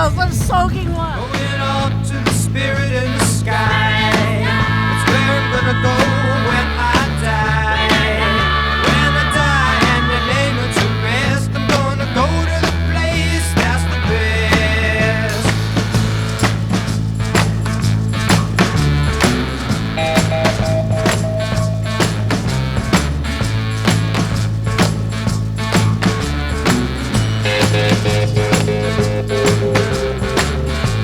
candles, I'm soaking one. Going up to the spirit in the sky. That's where I'm gonna go when I die. When I die and they lay me to rest, I'm gonna go to the place that's the best.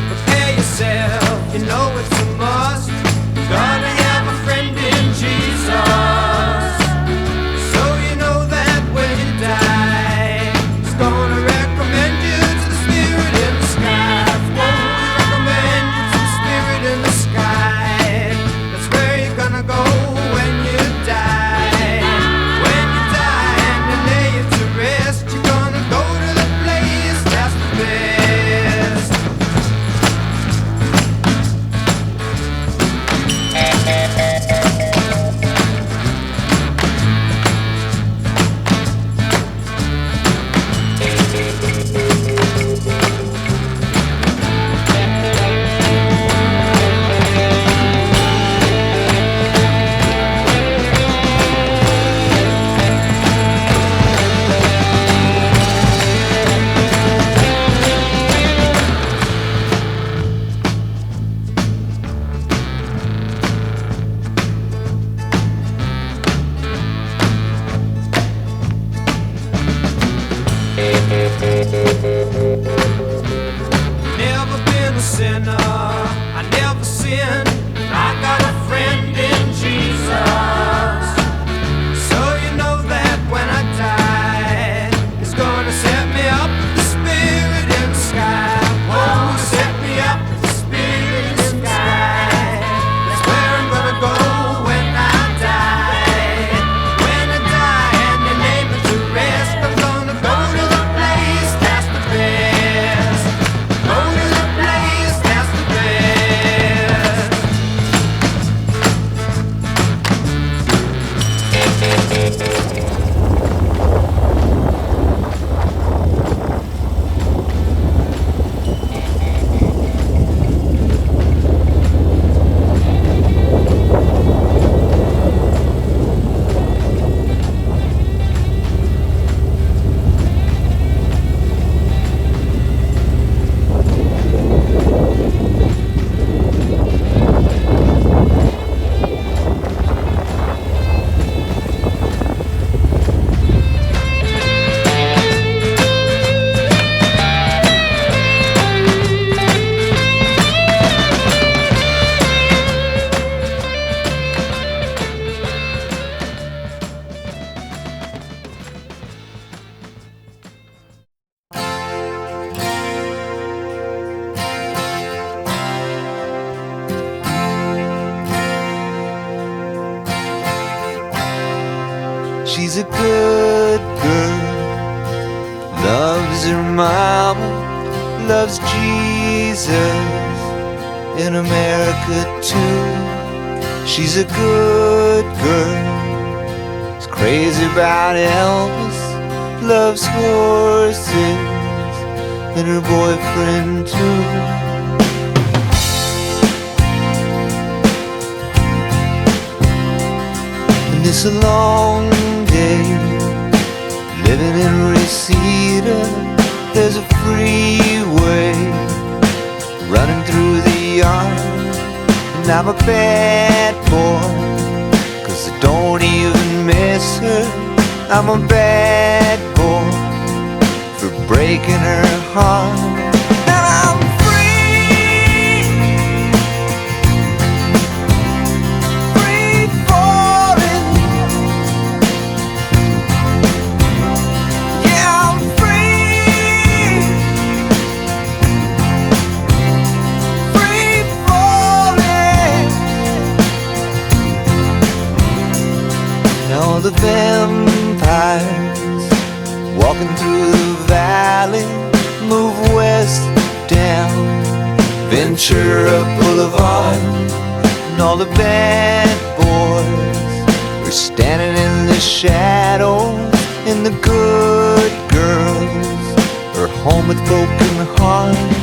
Prepare yourself, you know it's a must. Gotta have a friend in Jesus. So you know that when you die, He's gonna recommend you to the spirit in the sky. Won't recommend you to the spirit in the sky. That's where you're gonna go when you die. When you die and they lay you to rest, you're gonna go to the place that's the best. Never been a sinner, I never sinned. I got a friend in Jesus. So you know that when I die, He's gonna set me up with the spirit in the sky. Oh, set me up with the spirit in the sky. That's where I'm gonna go when I die. When I die and they lay me to rest, I'm gonna go to the place that's the best. Go to the place that's the best. She's a good girl, loves her mama, loves Jesus in America too. She's a good girl, is crazy about Elvis, loves horses and her boyfriend too. And it's a long day living in Reseda. There's a freeway running through the yard, and I'm a bad boy, 'cause I don't even miss her. I'm a bad boy for breaking her heart. And I'm free, free falling. Yeah, I'm free, free falling. Now the vampires walking through the valley move west down Ventura Boulevard, and all the bad boys are standing in the shadows, and the good girls are home with broken hearts.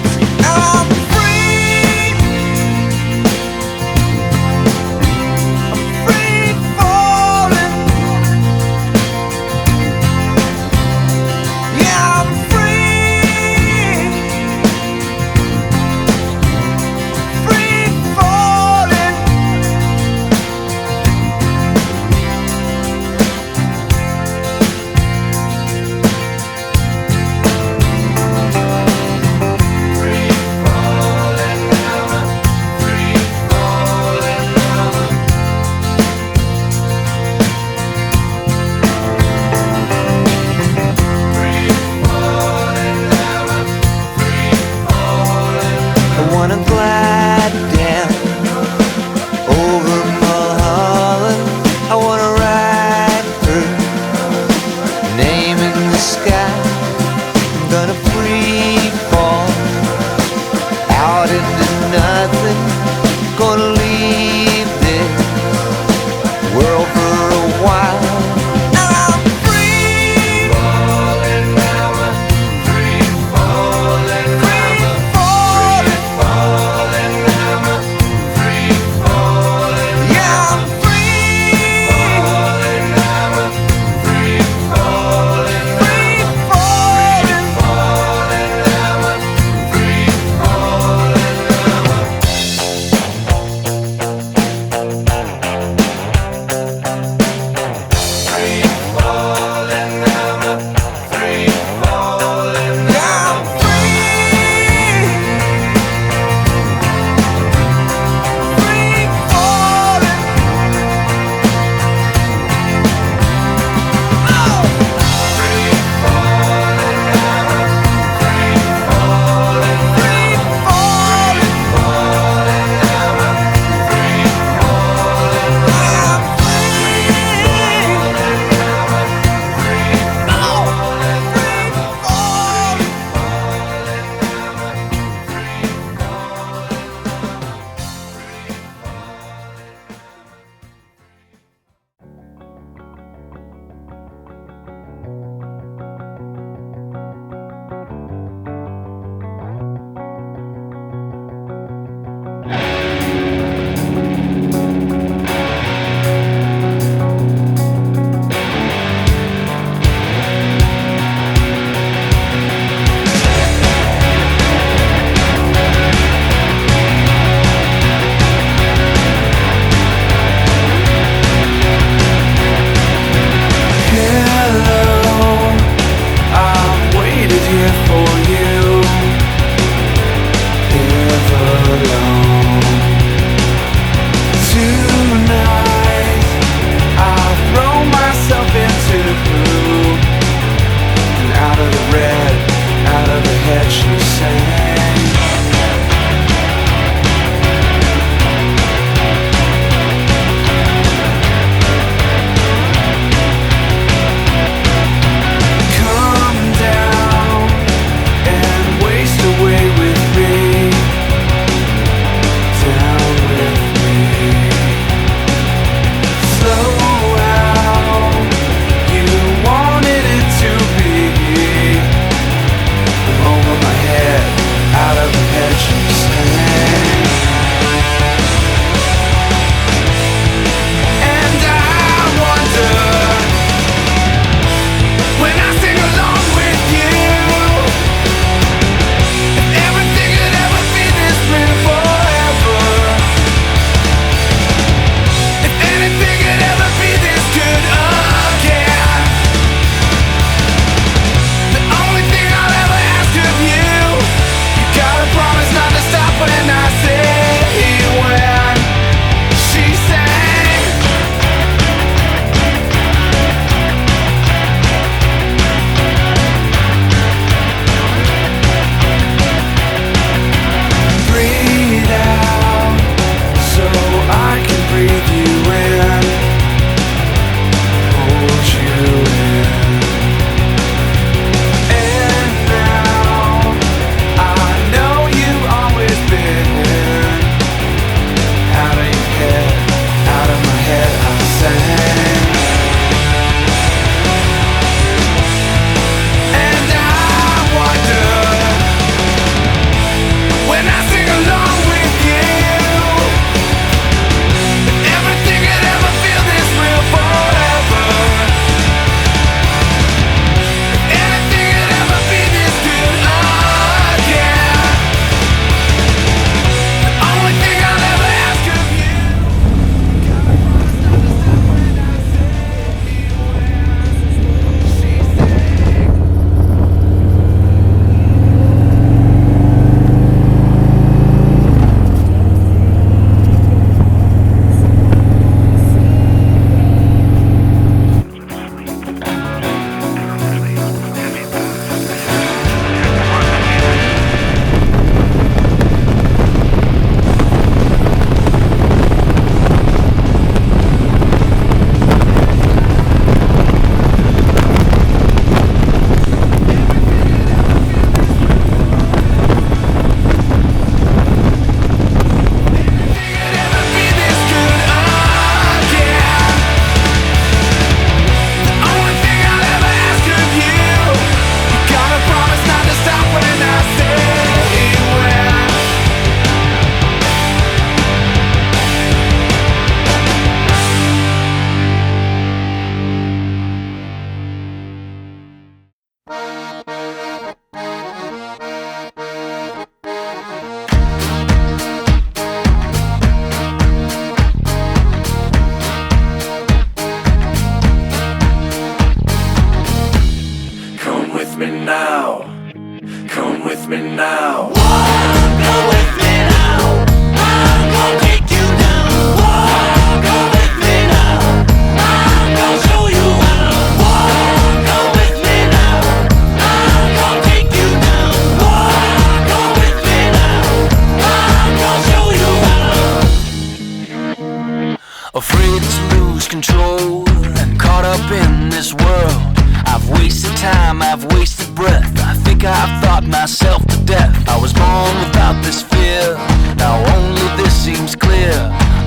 control and caught up in this world. I've wasted time, I've wasted breath. I think I've thought myself to death. I was born without this fear, now only this seems clear.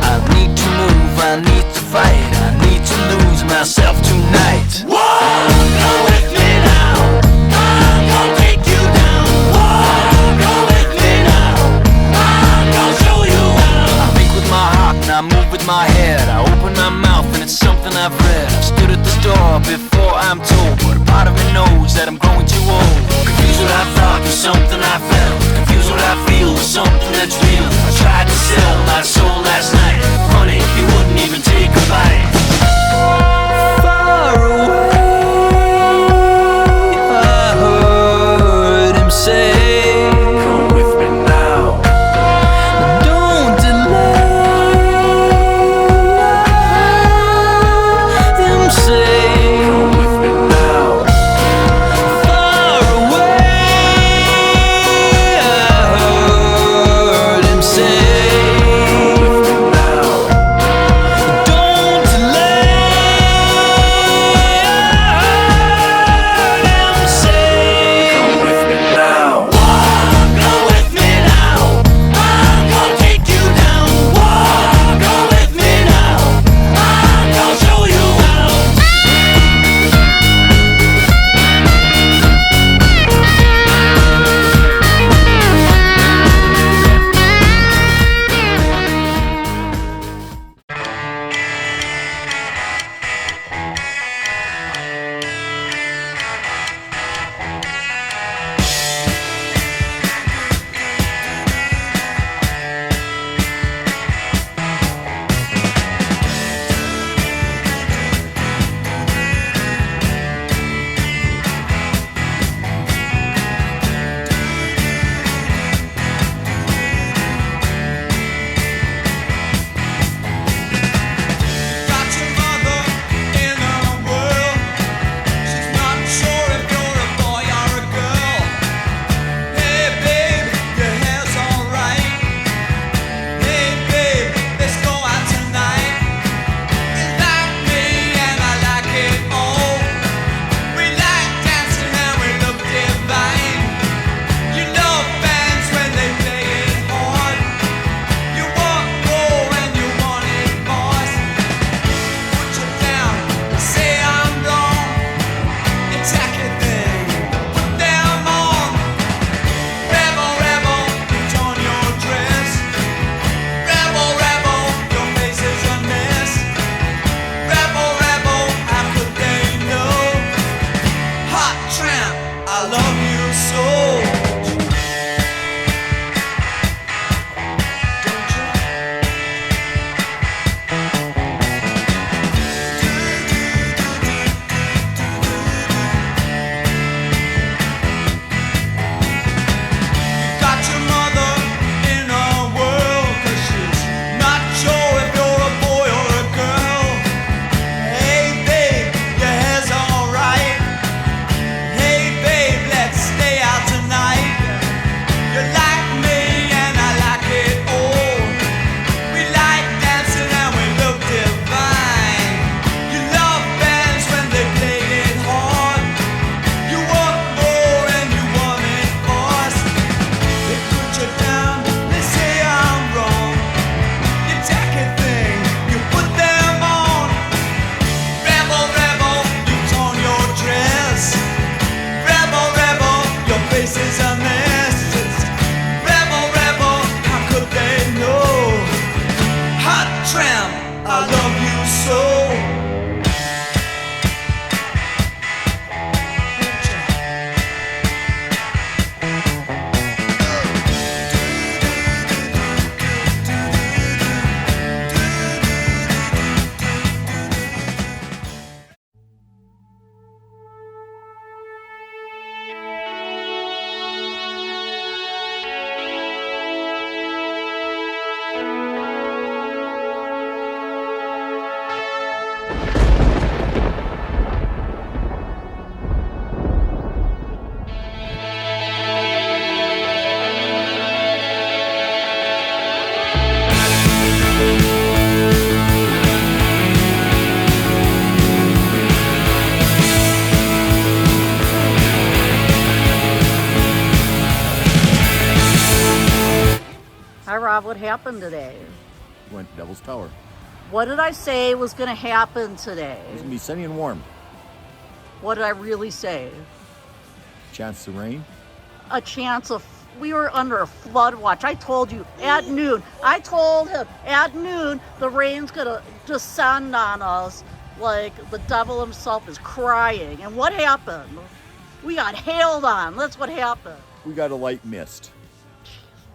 I need to move, I need to fight, I need to lose myself tonight. Walk with me now, I'm gonna take you down. Walk with me now, I'm gonna show you how. I think with my heart and I move with my head. I open my mouth and it's something I've read. I've stood at this door before I'm told, but a part of me knows that I'm growing too old. Confused what I thought was something I felt, confused what I feel was something that's real. I tried to sell my soul last night. Funny, he wouldn't even take a bite. Far away, I heard him say, come with me now. Don't delay. I heard him say, come with me now. Far away, I heard him say, come with me now. Hi, Rob. What happened today? Went to Devil's Tower. What did I say was going to happen today? It's gonna be sunny and warm. What did I really say? Chance of rain. A chance of... We were under a flood watch. I told you at noon. I told him at noon the rain's going to descend on us like the devil himself is crying. And what happened? We got hailed on. That's what happened. We got a light mist.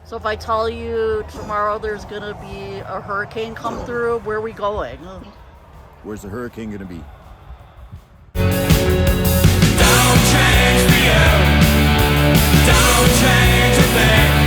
So if I tell you tomorrow there's going to be a hurricane come through, where are we going? Where's the hurricane gonna be? Don't change the earth. Don't change a thing.